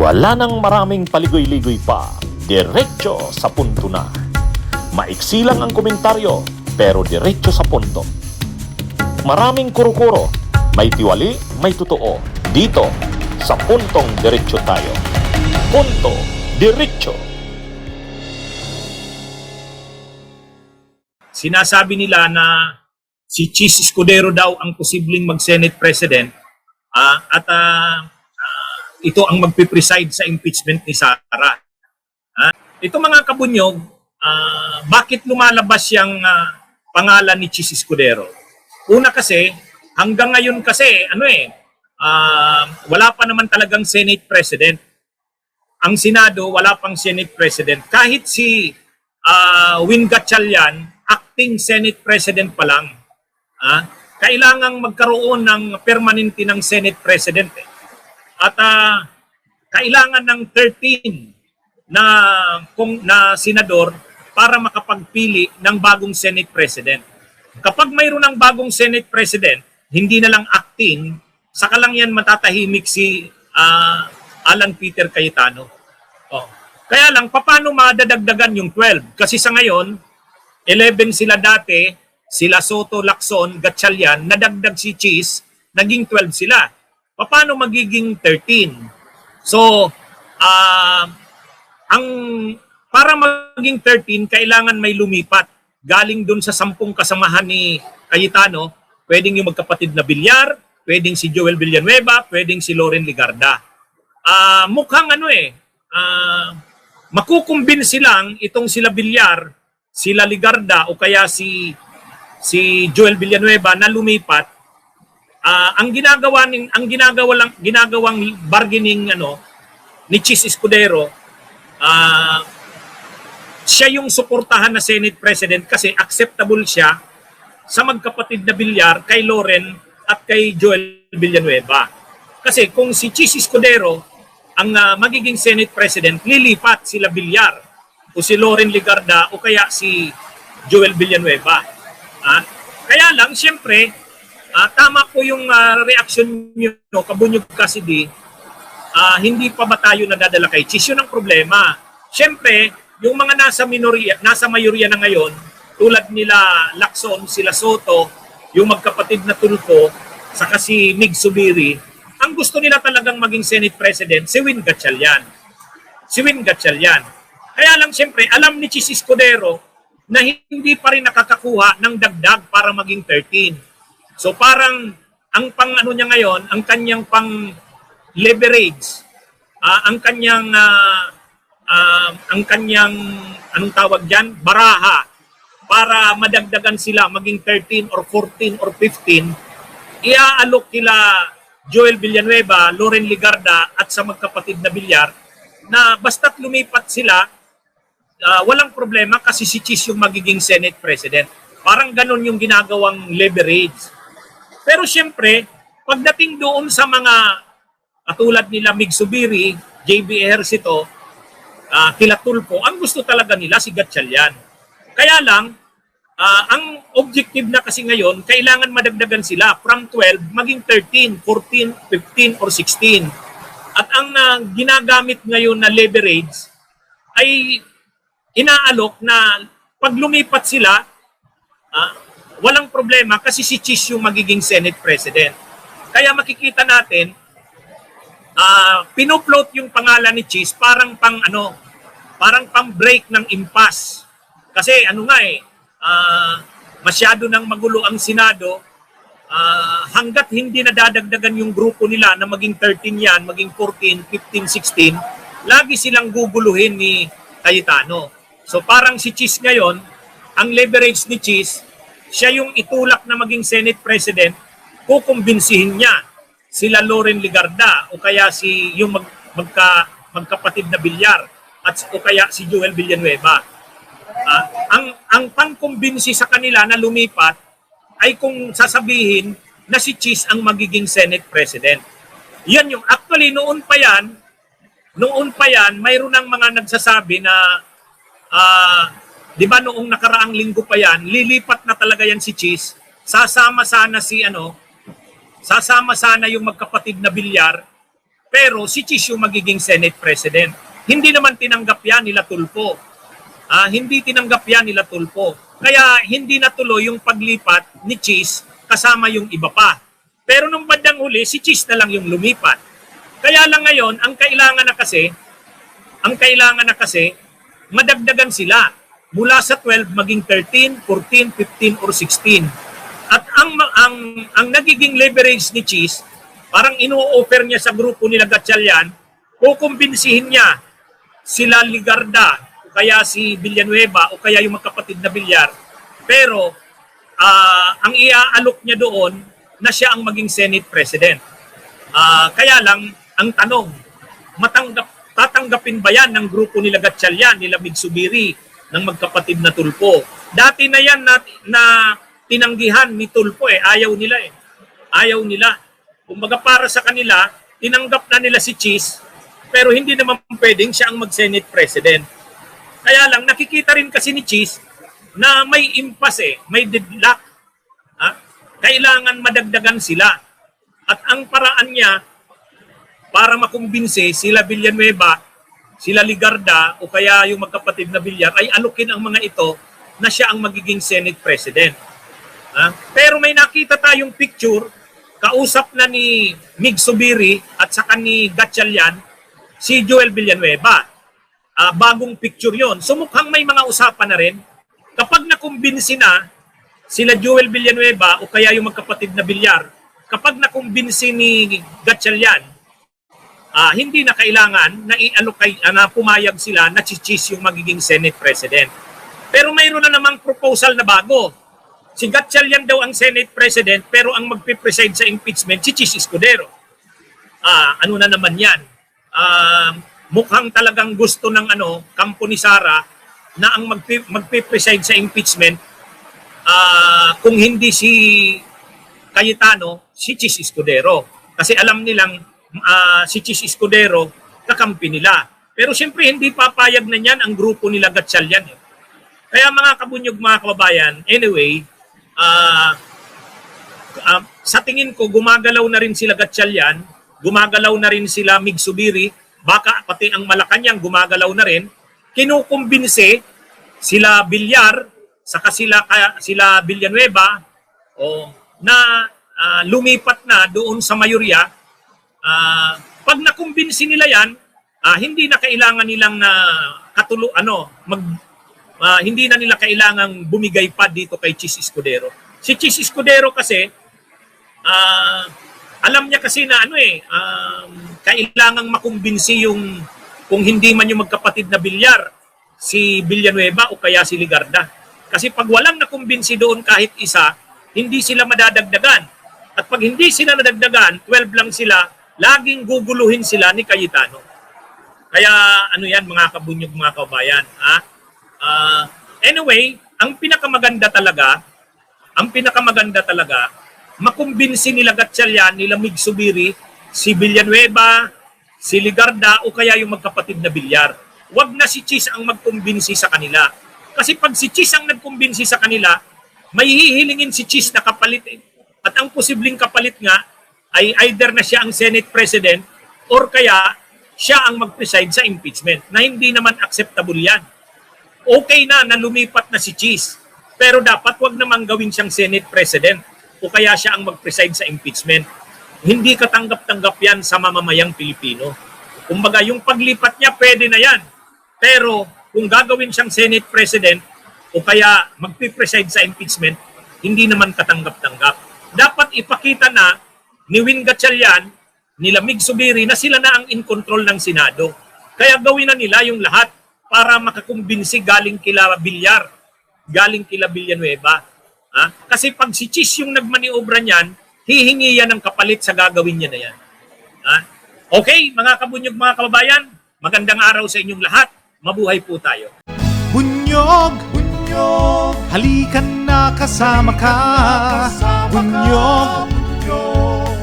Wala nang maraming paligoy-ligoy pa, diretso sa punto na. Maiksi lang ang komentaryo, pero diretso sa punto. Maraming kuro-kuro, may tiwali, may totoo. Dito, sa puntong diretso tayo. Punto, diretso. Sinasabi nila na si Chis Escudero daw ang posibleng mag-Senate President at ito ang magpipreside sa impeachment ni Sara. Ito mga kabunyog, bakit lumalabas yung pangalan ni Chis Escudero? Una kasi, hanggang ngayon kasi, wala pa naman talagang Senate President. Ang Senado, wala pang Senate President. Kahit si Win Gatchalian, acting Senate President pa lang, kailangang magkaroon ng permanente ng Senate President. At kailangan ng 13 na senador para makapagpili ng bagong Senate President. Kapag mayroon ng bagong Senate President, hindi na lang acting, saka lang yan matatahimik si Alan Peter Cayetano. Kaya lang, paano madadagdagan yung 12? Kasi sa ngayon, 11 sila dati, sila Soto, Lacson, Gatchalian, nadagdag si Chis, naging 12 sila. Paano magiging 13? So, para maging 13, kailangan may lumipat. Galing dun sa 10 kasamahan ni Cayetano, pwedeng yung magkapatid na Villar, pwedeng si Joel Villanueva, pwedeng si Loren Legarda. Mukhang makukumbinsi lang itong sila Villar, sila Legarda o kaya si Joel Villanueva na lumipat. Ang ginagawang bargaining ni Chis Escudero, siya yung suportahan na Senate President kasi acceptable siya sa magkapatid na Villar, kay Loren at kay Joel Villanueva. Kasi kung si Chis Escudero ang magiging Senate President, lilipat sila Villar o si Loren Legarda o kaya si Joel Villanueva. Kaya lang, siyempre, tama po yung reaksyon nyo, kabunyog kasi hindi pa ba tayo nadadala kay Chis? Yun ang problema. Siyempre, yung mga nasa mayorya na ngayon, tulad nila Lacson, sila Soto, yung magkapatid na Tulfo, saka si Mig Zubiri, ang gusto nila talagang maging Senate President, si Win Gatchalian. Kaya lang siyempre, alam ni Chis Escudero na hindi pa rin nakakakuha ng dagdag para maging 13. So parang ang niya ngayon, ang kanyang pang leverage, ang kanyang anong tawag diyan, baraha para madagdagan sila maging 13 or 14 or 15, iaalok kila Joel Villanueva, Loren Legarda at sa magkapatid na Villar na basta't lumipat sila, walang problema kasi si Chis yung magiging Senate President. Parang ganun yung ginagawang leverage. Pero siyempre, pagdating doon sa mga katulad nila Mig Zubiri, JB Ejercito, kila Tulfo, ang gusto talaga nila si Gatchalian. Kaya lang, ang objective na kasi ngayon, kailangan madagdagan sila from 12 maging 13, 14, 15, or 16. At ang ginagamit ngayon na leverage ay inaalok na pag lumipat sila, walang problema kasi si Chis yung magiging Senate President. Kaya makikita natin, pinuploat yung pangalan ni Chis parang pang break ng impasse. Kasi masyado nang magulo ang Senado, hanggat hindi nadadagdagan yung grupo nila na maging 13 yan, maging 14, 15, 16, lagi silang guguluhin ni Cayetano. So parang si Chis ngayon, ang leverage ni Chis, siya yung itulak na maging Senate President, kukumbinsihin niya sila Loren Legarda o kaya si yung magkapatid na Villar at o kaya si Joel Villanueva. Ang pangkumbinsi sa kanila na lumipat ay kung sasabihin na si Chis ang magiging Senate President. Yan yung actually noon pa yan mayroon ng mga nagsasabi na di ba noong nakaraang linggo pa yan, lilipat na talaga yan si Chis, sasama sana yung magkapatid na Villar pero si Chis yung magiging Senate President. Hindi naman tinanggap yan nila Tulfo. Hindi tinanggap yan nila Tulfo. Kaya hindi natuloy yung paglipat ni Chis kasama yung iba pa. Pero nung bandang huli, si Chis na lang yung lumipat. Kaya lang ngayon, ang kailangan na kasi, madagdagan sila. Mula sa 12 maging 13, 14, 15 or 16. At ang nagiging leverage ni Chis, parang ino-offer niya sa grupo nila Gatchalian, kukumbinsihin niya sila Ligarda, o kaya si Villanueva, o kaya yung magkapatid na Villar. Pero ang iaalok niya doon na siya ang maging Senate President. Kaya lang, ang tanong, tatanggapin ba yan ng grupo nila Gatchalian, nila Migsubiri, ng magkapatid na Tulfo? Dati na yan na tinanggihan ni Tulfo ayaw nila Ayaw nila. Kumbaga para sa kanila, tinanggap na nila si Chis, pero hindi naman pwedeng siya ang mag-Senate President. Kaya lang, nakikita rin kasi ni Chis na may impasse, may deadlock. Kailangan madagdagan sila. At ang paraan niya para makumbinse sila Villanueva, sila Ligarda, o kaya yung magkapatid na Villar, ay alukin ang mga ito na siya ang magiging Senate President. Pero may nakita tayong picture, kausap na ni Migsubiri at saka ni Gatchalian, si Joel Villanueva. Bagong picture yon. So mukhang may mga usapan na rin. Kapag nakumbinsi na sila Joel Villanueva o kaya yung magkapatid na Villar, kapag nakumbinsi ni Gatchalian, hindi na kailangan na na pumayag sila na si Chis yung magiging Senate President. Pero mayroon na namang proposal na bago. Si Gatchalian daw ang Senate President, pero ang magpipreside sa impeachment si Chis Escudero. Ano na naman yan? Mukhang talagang gusto ng kampo ni Sara na ang magpipreside sa impeachment, kung hindi si Cayetano, si Chis Escudero. Kasi alam nilang si Chis Escudero kakampi nila. Pero siyempre hindi papayag na niyan ang grupo nila Gatchalian. Kaya mga kabunyog, mga kababayan, anyway, sa tingin ko gumagalaw na rin sila Gatchalian, gumagalaw na rin sila Migsubiri, baka pati ang Malacanang gumagalaw na rin. Kinukumbinse sila Villar, saka sila Villanueva na lumipat na doon sa mayorya. Pag nakumbinsi nila yan, hindi na kailangan nilang hindi na nila kailangang bumigay pa dito kay Chis Escudero. Si Chis Escudero kasi alam niya kasi na kailangang makumbinsi yung, kung hindi man yung magkapatid na Villar, si Villanueva o kaya si Ligarda. Kasi pag walang nakumbinsi doon kahit isa, hindi sila madadagdagan. At pag hindi sila nadagdagan, 12 lang sila, laging guguluhin sila ni Cayetano. Kaya yan mga kabunyog, mga kabayan. Anyway, ang pinakamaganda talaga, makumbinsi nila Gatchalian, nila Migsubiri, si Villanueva, si Ligarda, o kaya yung magkapatid na Villar. Wag na si Chis ang magkumbinsi sa kanila. Kasi pag si Chis ang nagkumbinsi sa kanila, may hihilingin si Chis na kapalit. At ang posibleng kapalit nga, ay either na siya ang Senate President or kaya siya ang mag-preside sa impeachment, na hindi naman acceptable yan. Okay na lumipat na si Chis, pero dapat wag namang gawin siyang Senate President o kaya siya ang mag-preside sa impeachment. Hindi katanggap-tanggap yan sa mamamayang Pilipino. Kumbaga, yung paglipat niya, pwede na yan. Pero kung gagawin siyang Senate President o kaya mag-preside sa impeachment, hindi naman katanggap-tanggap. Dapat ipakita na ni Win Gatchalian, nila Migsubiri, na sila na ang in control ng Senado. Kaya gawin na nila yung lahat para makakumbinsi galing kila Villar, galing kila Villanueva. Kasi pag si Chis yung nagmaniobra niyan, hihingi yan ng kapalit sa gagawin niya na yan. Okay, mga kabunyog, mga kababayan, magandang araw sa inyong lahat. Mabuhay po tayo. Bunyog, bunyog, halikan na kasama ka. Bunyog,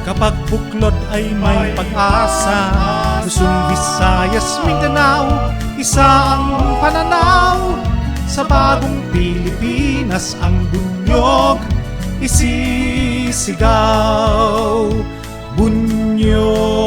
kapag buklod ay may pag-asa. Luzon, Visayas, Mindanao, isa ang pananaw. Sa bagong Pilipinas ang bunyog isisigaw. Bunyog.